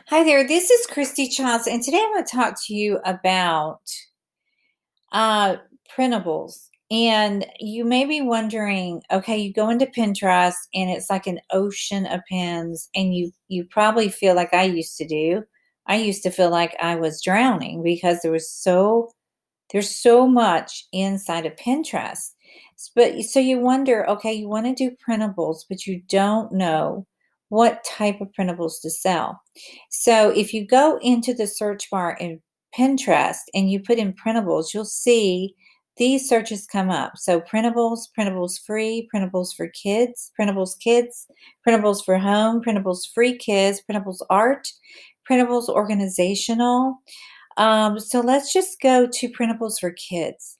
Hi there, this is Christy Childs, and today I want to talk to you about uh, printables. And you may be wondering, okay, you go into Pinterest and it's like an ocean of pins, and you probably feel like I used to do. I used to feel like I was drowning because there's so much inside of Pinterest. But so you wonder, okay, you want to do printables, but you don't know what type of printables to sell. So if you go into the search bar in Pinterest and you put in printables, you'll see these searches come up. So printables, printables free, printables for kids, printables for home, printables free kids, printables art, printables organizational. So let's just go to printables for kids.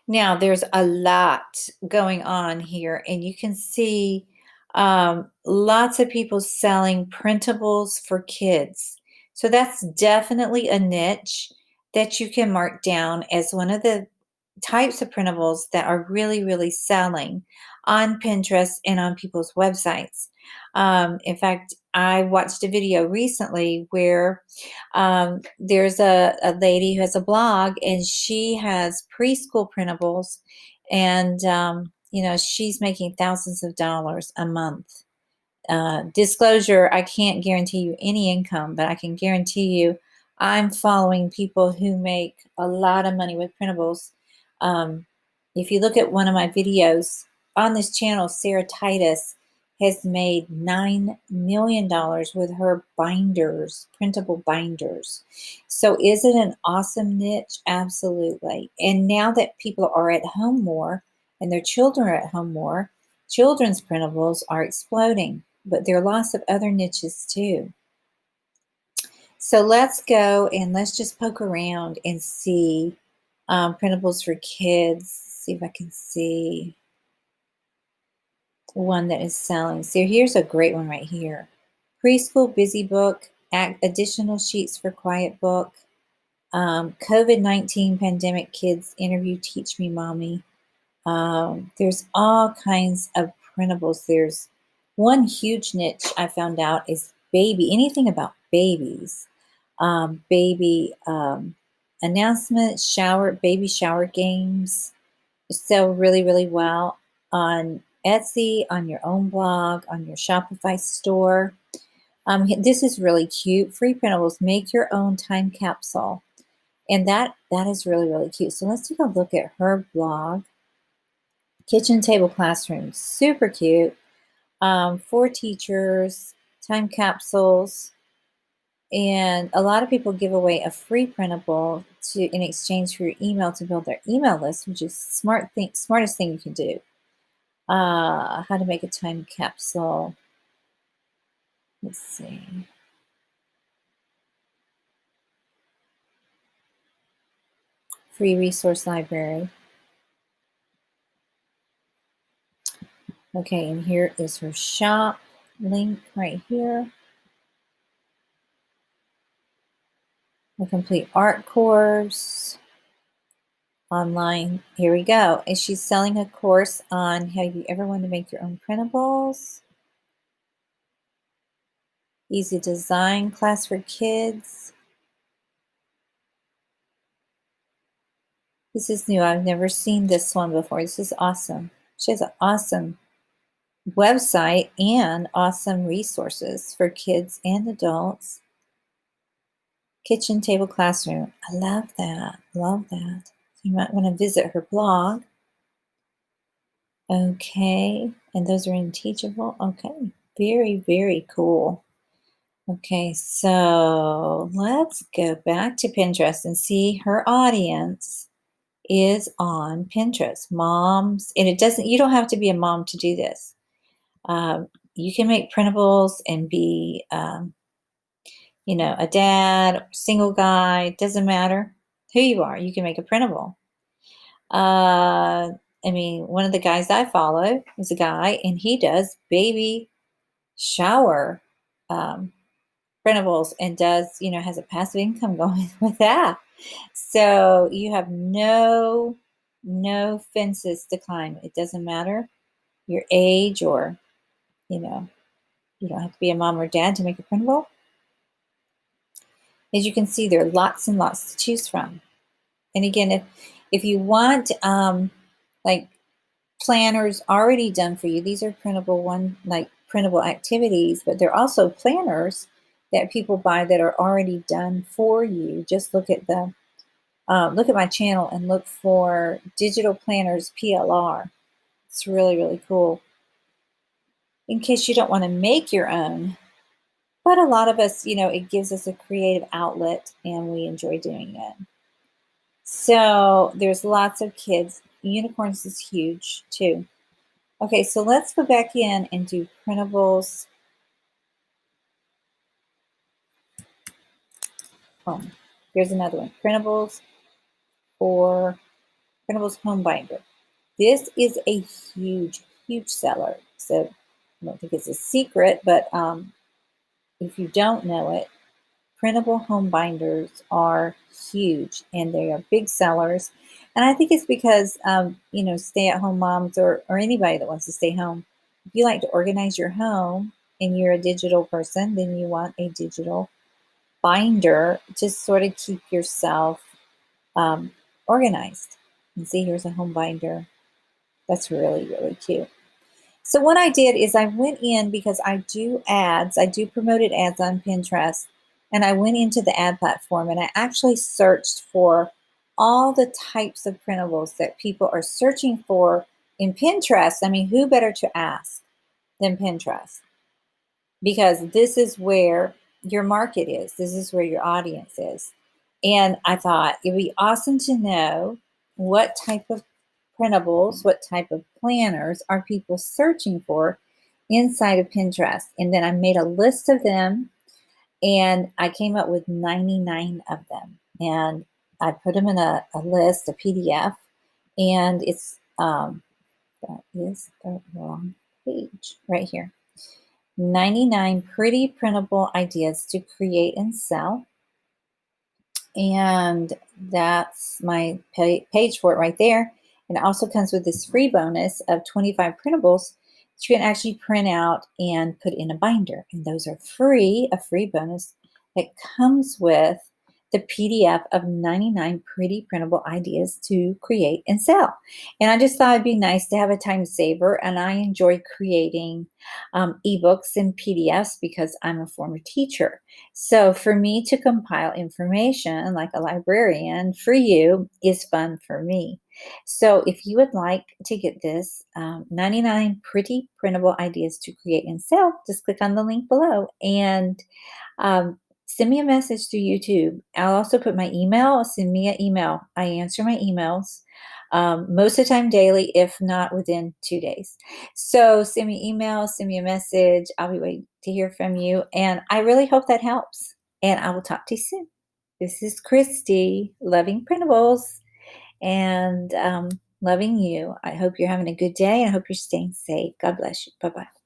Now, there's a lot going on here, and you can see lots of people selling printables for kids. So that's definitely a niche that you can mark down as one of the types of printables that are really, really selling on Pinterest and on people's websites. In fact, I watched a video recently where there's a lady who has a blog and she has preschool printables, and she's making thousands of dollars a month. Disclosure, I can't guarantee you any income, but I can guarantee you I'm following people who make a lot of money with printables. Um, if you look at one of my videos on this channel, Sarah Titus has made $9 million with her binders, printable binders. So is it an awesome niche? Absolutely. And now that people are at home more and their children are at home more, children's printables are exploding, but there are lots of other niches too. So let's go and let's just poke around and see printables for kids. See if I can see one that is selling. So here's a great one right here. Preschool busy book, additional sheets for quiet book, COVID-19 pandemic kids interview Teach Me Mommy. There's all kinds of printables. There's one huge niche I found out is anything about babies. Baby announcements, baby shower games sell really, really well on Etsy, on your own blog, on your Shopify store. This is really cute. Free printables, make your own time capsule. And that is really, really cute. So let's take a look at her blog. Kitchen table classroom, super cute. For teachers, time capsules, and a lot of people give away a free printable in exchange for your email to build their email list, which is smartest thing you can do. How to make a time capsule. Let's see. Free resource library. Okay, and here is her shop link right here. A complete art course online. Here we go. And she's selling a course on how you ever want to make your own printables. Easy design class for kids. This is new. I've never seen this one before. This is awesome. She has an awesome website and awesome resources for kids and adults. Kitchen table classroom. I love that. Love that. You might want to visit her blog. Okay. And those are in Teachable. Okay. Very, very cool. Okay, so let's go back to Pinterest and see her audience is on Pinterest. Moms, and you don't have to be a mom to do this. You can make printables and be, a dad, single guy, doesn't matter who you are, you can make a printable. One of the guys I follow is a guy, and he does baby shower printables and has a passive income going with that. So you have no fences to climb. It doesn't matter your age or, you know, You don't have to be a mom or dad to make a printable. As you can see, there are lots and lots to choose from. And again, if you want like planners already done for you, these are printable like printable activities, but they're also planners that people buy that are already done for you. Just look at my channel and look for digital planners PLR. It's really, really cool. In case you don't want to make your own, but a lot of us, it gives us a creative outlet and we enjoy doing it. So there's lots of kids. Unicorns is huge too. Okay, so let's go back in and do printables home. Here's another one. For printables home binder. This is a huge, huge seller. So I don't think it's a secret, but if you don't know it, printable home binders are huge and they are big sellers. And I think it's because, stay-at-home moms or anybody that wants to stay home, if you like to organize your home and you're a digital person, then you want a digital binder to sort of keep yourself organized. And see, here's a home binder. That's really, really cute. So what I did is I went in because I do ads. I do promoted ads on Pinterest. And I went into the ad platform and I actually searched for all the types of printables that people are searching for in Pinterest. I mean, who better to ask than Pinterest? Because this is where your market is. This is where your audience is. And I thought it'd be awesome to know what type of printables, what type of planners are people searching for inside of Pinterest. And then I made a list of them and I came up with 99 of them. And I put them in a list, a PDF, and that is the wrong page right here. 99 pretty printable ideas to create and sell. And that's my page for it right there. And it also comes with this free bonus of 25 printables that you can actually print out and put in a binder. And those are free, a free bonus that comes with the PDF of 99 pretty printable ideas to create and sell. And I just thought it'd be nice to have a time saver. And I enjoy creating ebooks and PDFs because I'm a former teacher. So for me to compile information like a librarian for you is fun for me. So if you would like to get this 99 pretty printable ideas to create and sell, just click on the link below and um, send me a message through YouTube. I'll also put my email. Send me an email. I answer my emails most of the time daily, if not within 2 days. So send me email, send me a message. I'll be waiting to hear from you. And I really hope that helps. And I will talk to you soon. This is Christy, loving printables and loving you. I hope you're having a good day and I hope you're staying safe. God bless you. Bye-bye.